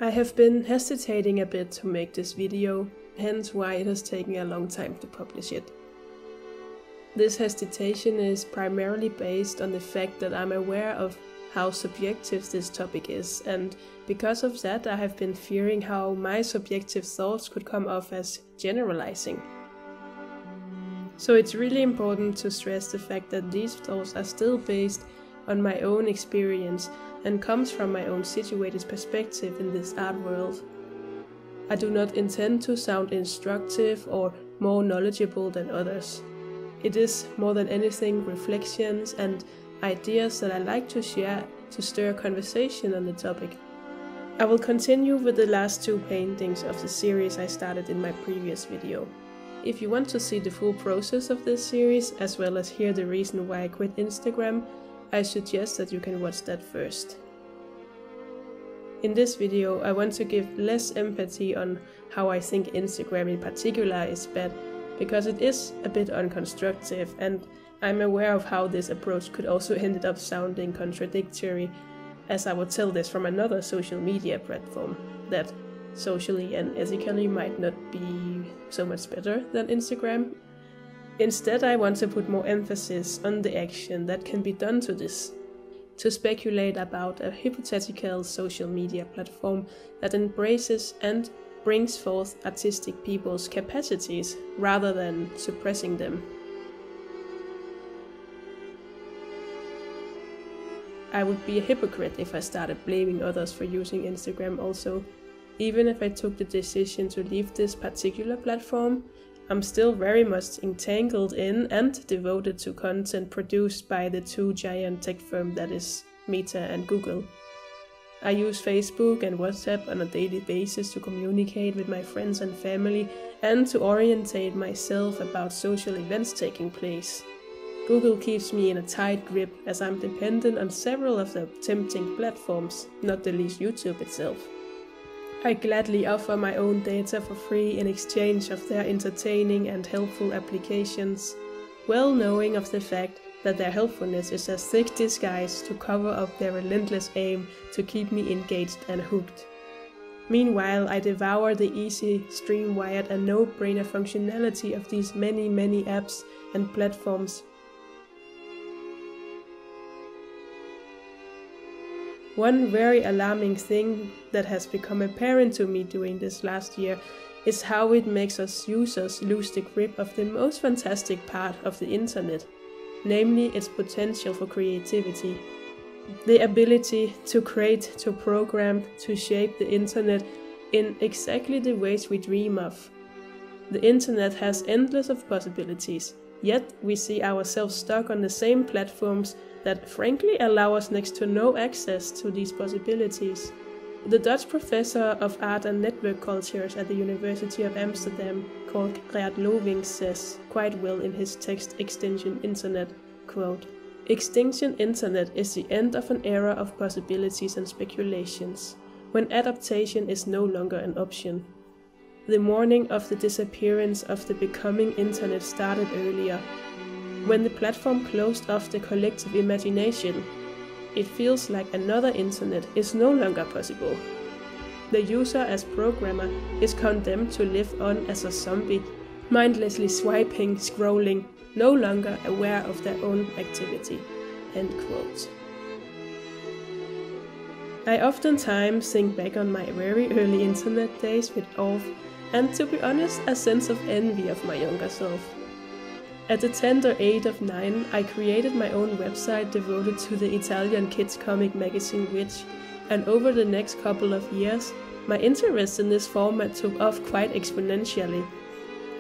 I have been hesitating a bit to make this video, hence why it has taken a long time to publish it. This hesitation is primarily based on the fact that I'm aware of how subjective this topic is, and because of that I have been fearing how my subjective thoughts could come off as generalizing. So it's really important to stress the fact that these thoughts are still based on my own experience and comes from my own situated perspective in this art world. I do not intend to sound instructive or more knowledgeable than others. It is more than anything reflections and ideas that I like to share to stir conversation on the topic. I will continue with the last two paintings of the series I started in my previous video. If you want to see the full process of this series, as well as hear the reason why I quit Instagram, I suggest that you can watch that first. In this video, I want to give less empathy on how I think Instagram in particular is bad, because it is a bit unconstructive, and I'm aware of how this approach could also end up sounding contradictory, as I would tell this from another social media platform that socially and ethically might not be so much better than Instagram. Instead, I want to put more emphasis on the action that can be done to this, to speculate about a hypothetical social media platform that embraces and brings forth artistic people's capacities rather than suppressing them. I would be a hypocrite if I started blaming others for using Instagram also. Even if I took the decision to leave this particular platform, I'm still very much entangled in and devoted to content produced by the two giant tech firms that is Meta and Google. I use Facebook and WhatsApp on a daily basis to communicate with my friends and family and to orientate myself about social events taking place. Google keeps me in a tight grip as I'm dependent on several of the tempting platforms, not the least YouTube itself. I gladly offer my own data for free in exchange of their entertaining and helpful applications, well knowing of the fact that their helpfulness is a thick disguise to cover up their relentless aim to keep me engaged and hooked. Meanwhile, I devour the easy, stream-wired and no-brainer functionality of these many apps and platforms. One very alarming thing that has become apparent to me during this last year is how it makes us users lose the grip of the most fantastic part of the internet, namely its potential for creativity. The ability to create, to program, to shape the internet in exactly the ways we dream of. The internet has endless of possibilities, yet we see ourselves stuck on the same platforms that frankly allow us next to no access to these possibilities. The Dutch professor of art and network cultures at the University of Amsterdam, called Gert Loving, says quite well in his text Extinction Internet, quote, "Extinction Internet is the end of an era of possibilities and speculations, when adaptation is no longer an option. The morning of the disappearance of the becoming Internet started earlier. When the platform closed off the collective imagination, it feels like another internet is no longer possible. The user as programmer is condemned to live on as a zombie, mindlessly swiping, scrolling, no longer aware of their own activity." End quote. I oftentimes think back on my very early internet days with awe and, to be honest, a sense of envy of my younger self. At the tender age of 9, I created my own website devoted to the Italian kids comic magazine Witch, and over the next couple of years, my interest in this format took off quite exponentially.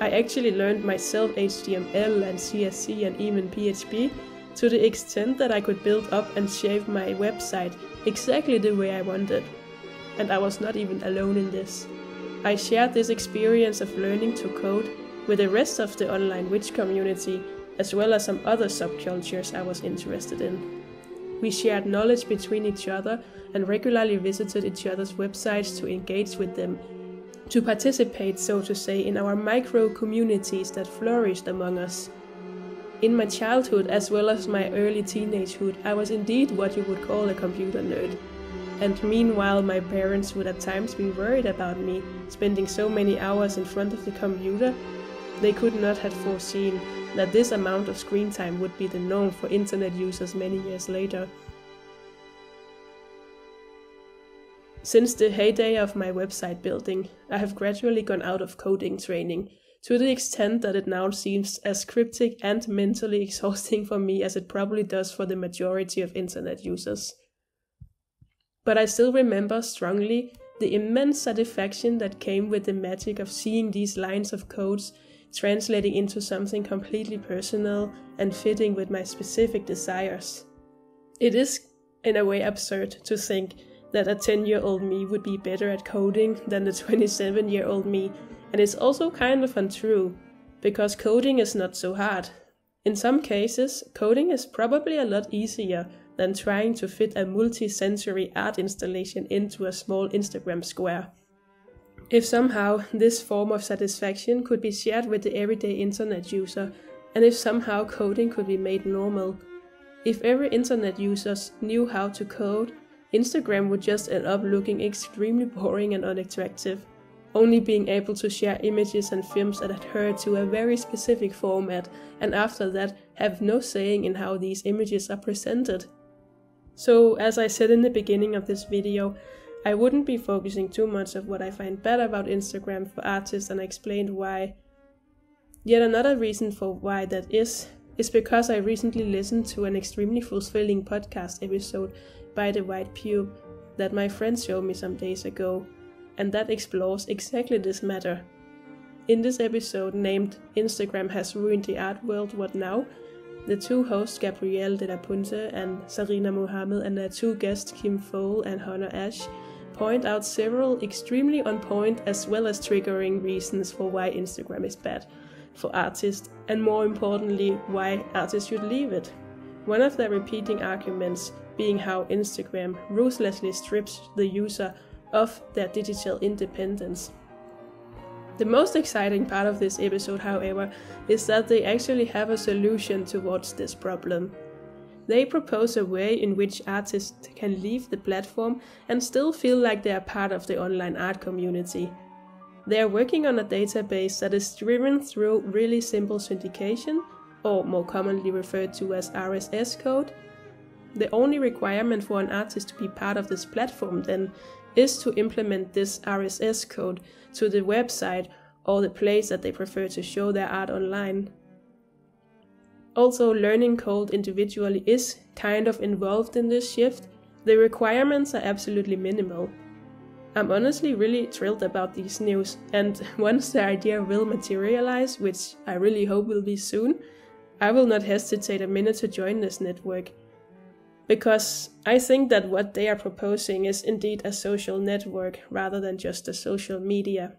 I actually learned myself HTML and CSS and even PHP to the extent that I could build up and shape my website exactly the way I wanted. And I was not even alone in this. I shared this experience of learning to code with the rest of the online witch community, as well as some other subcultures I was interested in. We shared knowledge between each other and regularly visited each other's websites to engage with them, to participate, so to say, in our micro-communities that flourished among us. In my childhood as well as my early teenagehood, I was indeed what you would call a computer nerd. and meanwhile my parents would at times be worried about me spending so many hours in front of the computer, they could not have foreseen that this amount of screen time would be the norm for internet users many years later. Since the heyday of my website building, I have gradually gone out of coding training, to the extent that it now seems as cryptic and mentally exhausting for me as it probably does for the majority of internet users. But I still remember strongly the immense satisfaction that came with the magic of seeing these lines of codes translating into something completely personal and fitting with my specific desires. It is, in a way, absurd to think that a 10-year-old me would be better at coding than the 27-year-old me, and it's also kind of untrue, because coding is not so hard. In some cases, coding is probably a lot easier than trying to fit a multi-sensory art installation into a small Instagram square. If somehow this form of satisfaction could be shared with the everyday internet user, and if somehow coding could be made normal, if every internet user knew how to code, Instagram would just end up looking extremely boring and unattractive, only being able to share images and films that adhere to a very specific format, and after that have no saying in how these images are presented. So, as I said in the beginning of this video, I wouldn't be focusing too much on what I find bad about Instagram for artists, and I explained why. Yet another reason for why that is because I recently listened to an extremely fulfilling podcast episode by The White Pube that my friend showed me some days ago, and that explores exactly this matter. In this episode named Instagram Has Ruined the Art World, What Now?, the two hosts Gabrielle de la Punte and Sarina Mohammed and their two guests Kim Fowl and Hannah Ash point out several extremely on point as well as triggering reasons for why Instagram is bad for artists, and more importantly, why artists should leave it. One of their repeating arguments being how Instagram ruthlessly strips the user of their digital independence. The most exciting part of this episode, however, is that they actually have a solution towards this problem. They propose a way in which artists can leave the platform and still feel like they are part of the online art community. They are working on a database that is driven through really simple syndication, or more commonly referred to as RSS code. The only requirement for an artist to be part of this platform then is to implement this RSS code to the website or the place that they prefer to show their art online. Also, learning code individually is kind of involved in this shift. The requirements are absolutely minimal. I'm honestly really thrilled about these news, and once the idea will materialize, which I really hope will be soon, I will not hesitate a minute to join this network. Because I think that what they are proposing is indeed a social network rather than just a social media.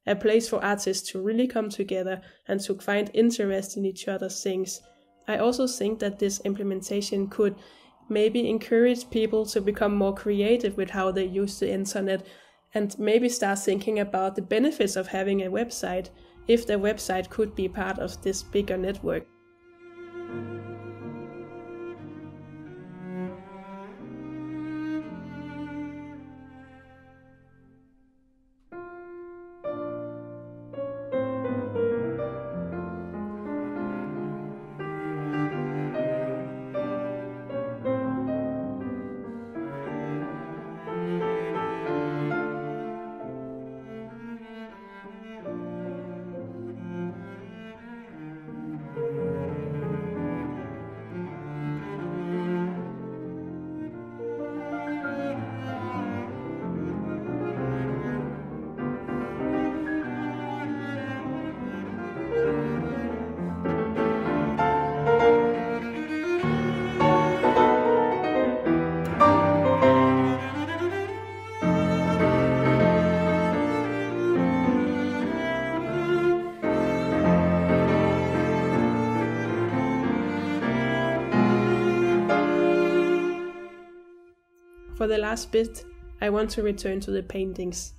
A place for artists to really come together and to find interest in each other's things. I also think that this implementation could maybe encourage people to become more creative with how they use the internet, and maybe start thinking about the benefits of having a website, if the website could be part of this bigger network. For the last bit, I want to return to the paintings.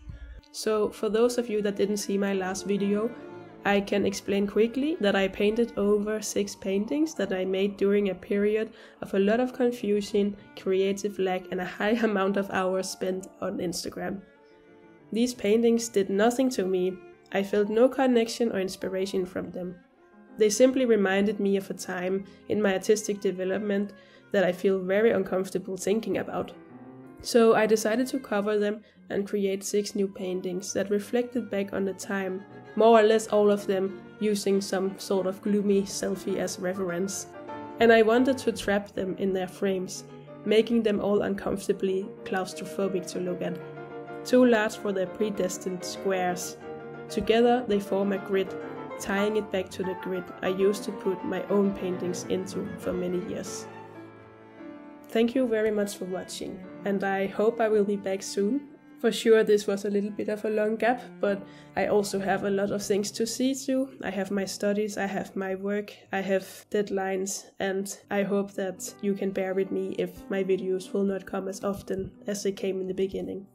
So for those of you that didn't see my last video, I can explain quickly that I painted over 6 paintings that I made during a period of a lot of confusion, creative lack and a high amount of hours spent on Instagram. These paintings did nothing to me. I felt no connection or inspiration from them. They simply reminded me of a time in my artistic development that I feel very uncomfortable thinking about. So I decided to cover them and create 6 new paintings that reflected back on the time, more or less all of them using some sort of gloomy selfie as reference. And I wanted to trap them in their frames, making them all uncomfortably claustrophobic to look at. Too large for their predestined squares. Together they form a grid, tying it back to the grid I used to put my own paintings into for many years. Thank you very much for watching, and I hope I will be back soon. For sure this was a little bit of a long gap, but I also have a lot of things to see to. I have my studies, I have my work, I have deadlines, and I hope that you can bear with me if my videos will not come as often as they came in the beginning.